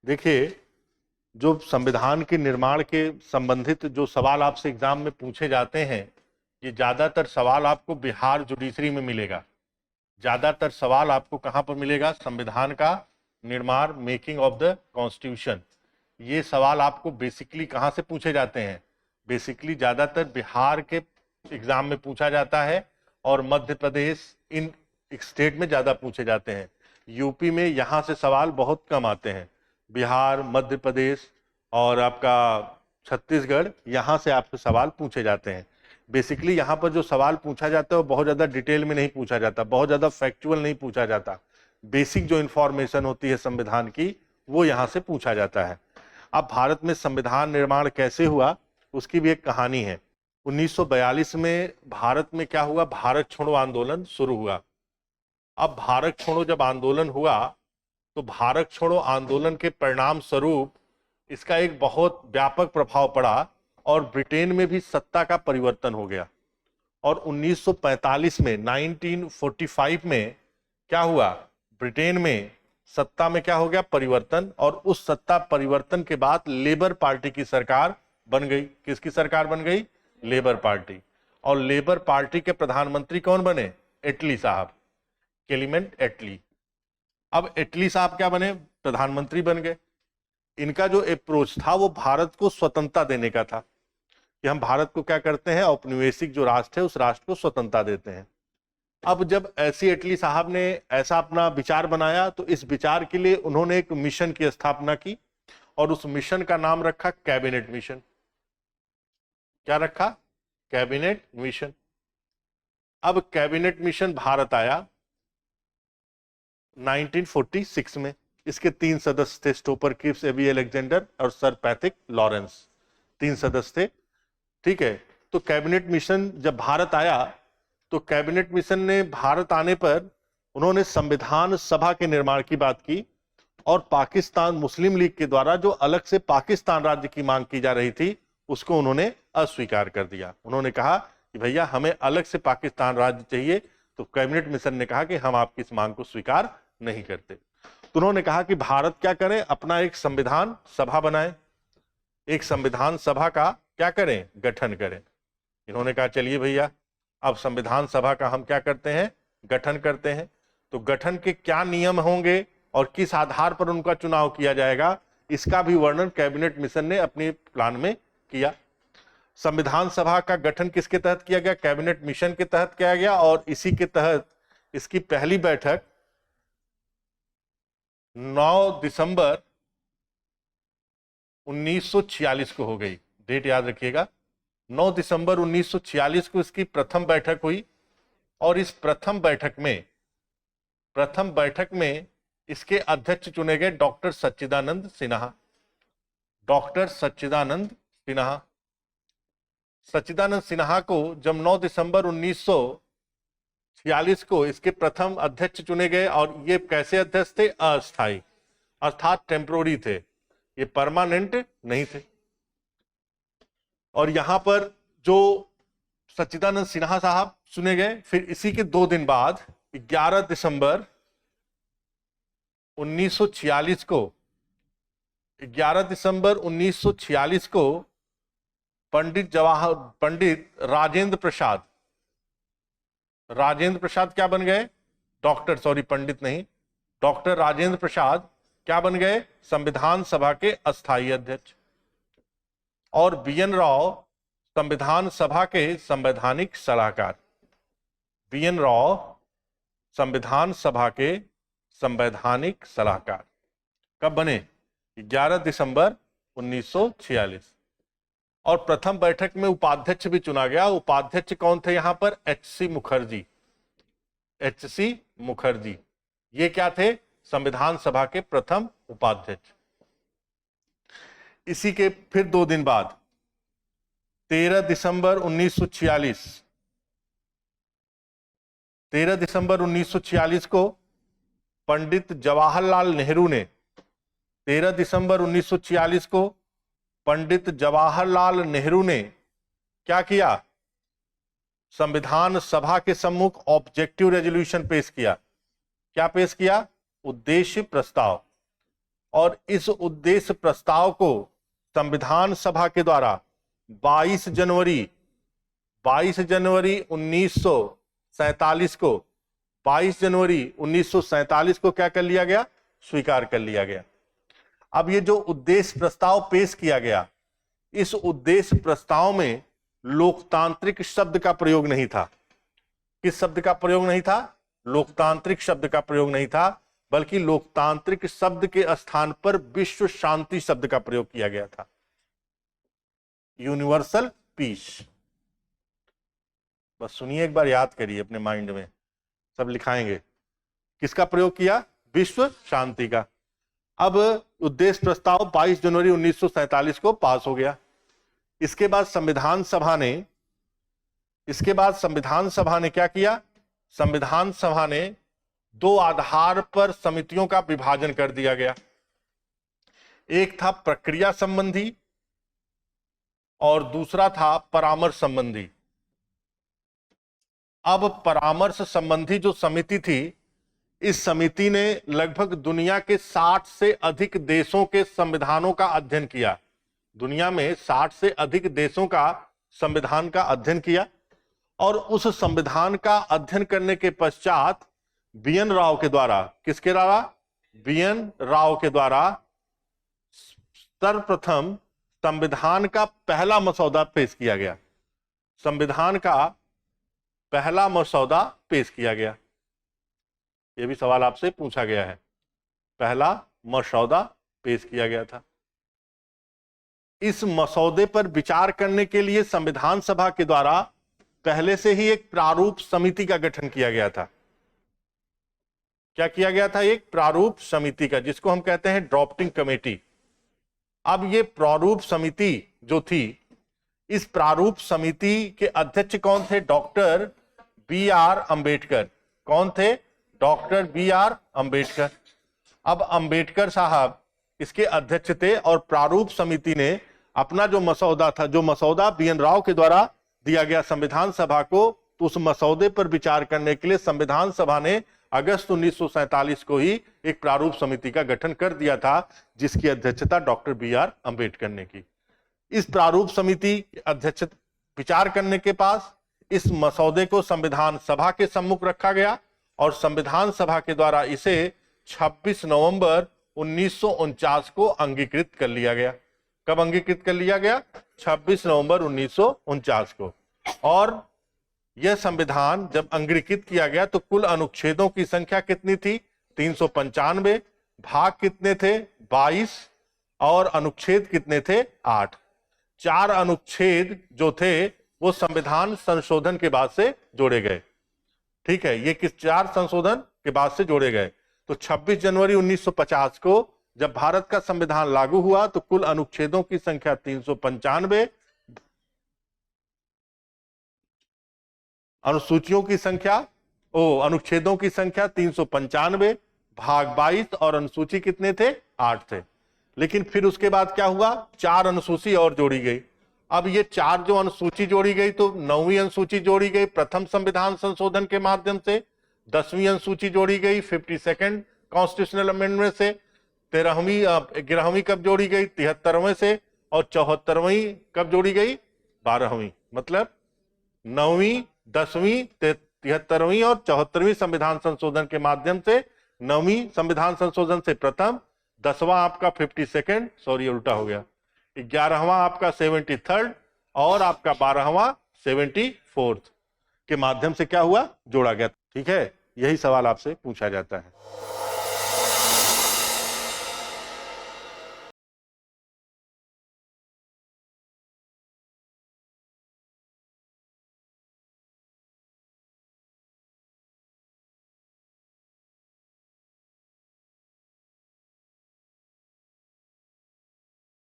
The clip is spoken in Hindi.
देखिए, जो संविधान के निर्माण के संबंधित जो सवाल आपसे एग्जाम में पूछे जाते हैं, ये ज्यादातर सवाल आपको बिहार जुडिशरी में मिलेगा। ज्यादातर सवाल आपको कहां पर मिलेगा? संविधान का निर्माण, मेकिंग ऑफ द कॉन्स्टिट्यूशन। ये सवाल आपको बेसिकली कहां से पूछे जाते हैं? बेसिकली ज्यादातर बिहार के एग्जाम में पूछा जाता है और मध्य प्रदेश, इन स्टेट में ज्यादा पूछे जाते हैं। यूपी में यहां से सवाल बहुत कम आते हैं। बिहार, मध्य प्रदेश और आपका छत्तीसगढ़, यहां से आपसे सवाल पूछे जाते हैं। बेसिकली यहां पर जो सवाल पूछा जाता है वो बहुत ज्यादा डिटेल में नहीं पूछा जाता, बहुत ज्यादा फैक्चुअल नहीं पूछा जाता। बेसिक जो इंफॉर्मेशन होती है संविधान की, वो यहां से पूछा जाता है। अब भारत में संविधान निर्माण कैसे हुआ, उसकी भी एक कहानी है। 1942 में भारत में क्या हुआ? भारत छोड़ो आंदोलन शुरू हुआ। अब भारत छोड़ो जब आंदोलन हुआ तो भारत छोड़ो आंदोलन के परिणाम स्वरूप इसका एक बहुत व्यापक प्रभाव पड़ा और ब्रिटेन में भी सत्ता का परिवर्तन हो गया। और 1945 में, 1945 में क्या हुआ? ब्रिटेन में सत्ता में क्या हो गया? परिवर्तन। और उस सत्ता परिवर्तन के बाद लेबर पार्टी की सरकार बन गई। किसकी सरकार बन गई? Labour party. और लेबर पार्टी के प्रधानमंत्री कौन बने? एटली साहब, क्लेमेंट एटली। अब एटली साहब क्या बने? प्रधानमंत्री बन गए। इनका जो अप्रोच था वो भारत को स्वतंत्रता देने का था कि हम भारत को क्या करते हैं, औपनिवेशिक जो राष्ट्र है उस राष्ट्र को स्वतंत्रता देते हैं। अब जब ऐसी एटली साहब ने ऐसा अपना विचार बनाया तो इस विचार के लिए उन्होंने एक मिशन की स्थापना की और उस मिशन का नाम रखा कैबिनेट मिशन। क्या रखा? Cabinet mission. अब कैबिनेट मिशन भारत आया 1946 में। इसके 3 सदस्य थे, स्टोपर क्रिप्स, एबी अलेक्जेंडर और सर पैट्रिक लॉरेंस। 3 सदस्य थे, ठीक है। तो कैबिनेट मिशन जब भारत आया तो कैबिनेट मिशन ने भारत आने पर उन्होंने संविधान सभा के निर्माण की बात की और पाकिस्तान मुस्लिम लीग के द्वारा जो अलग से पाकिस्तान राज्य की मांग की जा रही थी उसको उन्होंने अस्वीकार कर दिया। उन्होंने कहा कि भैया हमें अलग से पाकिस्तान राज्य चाहिए। तो कैबिनेट मिशन ने कहा कि हम आपकी इस मांग को स्वीकार नहीं करते। तो उन्होंने कहा कि भारत क्या करे, अपना एक संविधान सभा बनाए, एक संविधान सभा का क्या करें, गठन करें। इन्होंने कहा चलिए भैया, अब संविधान सभा का हम क्या करते हैं, गठन करते हैं। तो गठन के क्या नियम होंगे और किस आधार पर उनका चुनाव किया जाएगा, इसका भी वर्णन कैबिनेट मिशन ने अपने प्लान में किया। संविधान सभा का गठन किसके तहत किया गया? कैबिनेट मिशन के तहत किया गया। और इसी के तहत इसकी पहली बैठक 9 दिसंबर 1946 को हो गई। डेट याद रखिएगा, 9 दिसंबर 1946 को इसकी प्रथम बैठक हुई। और इस प्रथम बैठक में इसके अध्यक्ष चुने गए डॉक्टर सच्चिदानंद सिन्हा। डॉक्टर सच्चिदानंद सिन्हा। सच्चिदानंद सिन्हा को जब 9 दिसंबर 1946 को इसके प्रथम अध्यक्ष चुने गए, और ये कैसे अध्यक्ष थे? अस्थायी, अर्थात टेम्पोररी थे, ये परमानेंट नहीं थे। और यहां पर जो सच्चिदानंद सिन्हा साहब चुने गए, फिर इसी के 2 दिन बाद 11 दिसंबर 1946 को 11 दिसंबर 1946 को पंडित राजेंद्र प्रसाद क्या बन गए? डॉक्टर, सॉरी पंडित नहीं, डॉक्टर राजेंद्र प्रसाद क्या बन गए? संविधान सभा के अस्थायी अध्यक्ष। और बीएन राव संविधान सभा के संवैधानिक सलाहकार। बीएन राव संविधान सभा के संवैधानिक सलाहकार कब बने? 11 दिसंबर 1946। और प्रथम बैठक में उपाध्यक्ष भी चुना गया। उपाध्यक्ष कौन थे यहां पर? एचसी मुखर्जी। एचसी मुखर्जी, ये क्या थे? संविधान सभा के प्रथम उपाध्यक्ष। इसी के फिर 2 दिन बाद 13 दिसंबर 1946, 13 दिसंबर 1946 को पंडित जवाहरलाल नेहरू ने, 13 दिसंबर 1946 को पंडित जवाहरलाल नेहरू ने क्या किया? संविधान सभा के सम्मुख ऑब्जेक्टिव रेजोल्यूशन पेश किया। क्या पेश किया? उद्देश्य प्रस्ताव। और इस उद्देश्य प्रस्ताव को संविधान सभा के द्वारा 22 जनवरी 1947 को 22 जनवरी 1947 को क्या कर लिया गया? स्वीकार कर लिया गया। अब ये जो उद्देश्य प्रस्ताव पेश किया गया, इस उद्देश्य प्रस्ताव में लोकतांत्रिक शब्द का प्रयोग नहीं था। किस शब्द का प्रयोग नहीं था? लोकतांत्रिक शब्द का प्रयोग नहीं था, बल्कि लोकतांत्रिक शब्द के स्थान पर विश्व शांति शब्द का प्रयोग किया गया था। Universal peace. बस सुनिए, एक बार याद करिए अपने माइंड में, सब लिखाएंगे। किसका प्रयोग किया? विश्व शांति का। अब उद्देश्य प्रस्ताव 22 जनवरी 1947 को पास हो गया। इसके बाद संविधान सभा ने क्या किया? संविधान सभा ने दो आधार पर समितियों का विभाजन कर दिया गया। एक था प्रक्रिया संबंधी और दूसरा था परामर्श संबंधी। अब परामर्श संबंधी जो समिति थी, इस समिति ने लगभग दुनिया के 60 से अधिक देशों के संविधानों का अध्ययन किया। दुनिया में 60 से अधिक देशों का संविधान का अध्ययन किया और उस संविधान का अध्ययन करने के पश्चात बी.एन. राव के द्वारा, किसके द्वारा? बी.एन. राव के द्वारा सर्वप्रथम संविधान का पहला मसौदा पेश किया गया। संविधान का पहला मसौदा पेश किया गया। यह भी सवाल आपसे पूछा गया है। पहला मसौदा पेश किया गया था। इस मसौदे पर विचार करने के लिए संविधान सभा के द्वारा पहले से ही एक प्रारूप समिति का गठन किया गया था। क्या किया गया था? एक प्रारूप समिति का, जिसको हम कहते हैं ड्राफ्टिंग कमेटी। अब ये प्रारूप समिति जो थी, इस प्रारूप समिति के अध्यक्ष कौन थे? Doctor B R. अंबेडकर। कौन थे? Doctor B R. अंबेडकर। अब अंबेडकर साहब इसके अध्यक्ष थे और प्रारूप समिति ने अपना जो मसौदा था, जो मसौदा बी.एन. राव के द्वारा दिया गया संविधान सभा को, तो उस मसौदे पर विचार करने के लिए संविधान सभा ने अगस्त 1947 को ही एक प्रारूप समिति का गठन कर दिया था, जिसकी अध्यक्षता डॉक्टर बी.आर. अंबेडकर ने की। इस प्रारूप समिति अध्यक्ष विचार करने के पास इस मसौदे को संविधान सभा के सम्मुख रखा गया और संविधान सभा के द्वारा इसे 26 नवंबर 1949 को अंगीकृत कर लिया गया। कब अंगीकृत कर लिया गया? 26 नवंबर 1949 को। और यह संविधान जब अंगीकृत किया गया तो कुल अनुच्छेदों की संख्या कितनी थी? 395। भाग कितने थे? 22। और अनुच्छेद कितने थे? 8। 4 अनुच्छेद जो थे वो संविधान संशोधन के बाद से जोड़े गए। ठीक है, ये किस 4 संशोधन के बाद से जोड़े गए। तो 26 जनवरी 1950 को जब भारत का संविधान लागू हुआ तो कुल अनुच्छेदों की संख्या 395, अनुसूचियों की संख्या अनुच्छेदों की संख्या 395, भाग 22 और अनुसूची कितने थे? 8 थे। लेकिन फिर उसके बाद क्या हुआ? 4 अनुसूची और जोड़ी गई। अब ये 4 जो अनुसूची जोड़ी गई, तो 9वीं अनुसूची जोड़ी गई प्रथम संविधान संशोधन के माध्यम से, 10वीं अनुसूची जोड़ी गई 52nd कॉन्स्टिट्यूशनल अमेंडमेंट से, 11वीं कब जोड़ी गई? 73वें से, और 74वीं कब जोड़ी गई? 12वीं। मतलब 9वीं, 10वीं, 73वीं और 74वीं संविधान संशोधन के माध्यम से 9वीं संविधान संशोधन से प्रथम, 10वां आपका 52nd, सॉरी उल्टा हो गया, 11वां आपका 73rd और आपका 12वां 74th के माध्यम से क्या हुआ? जोड़ा गया। ठीक है, यही सवाल आपसे पूछा जाता है।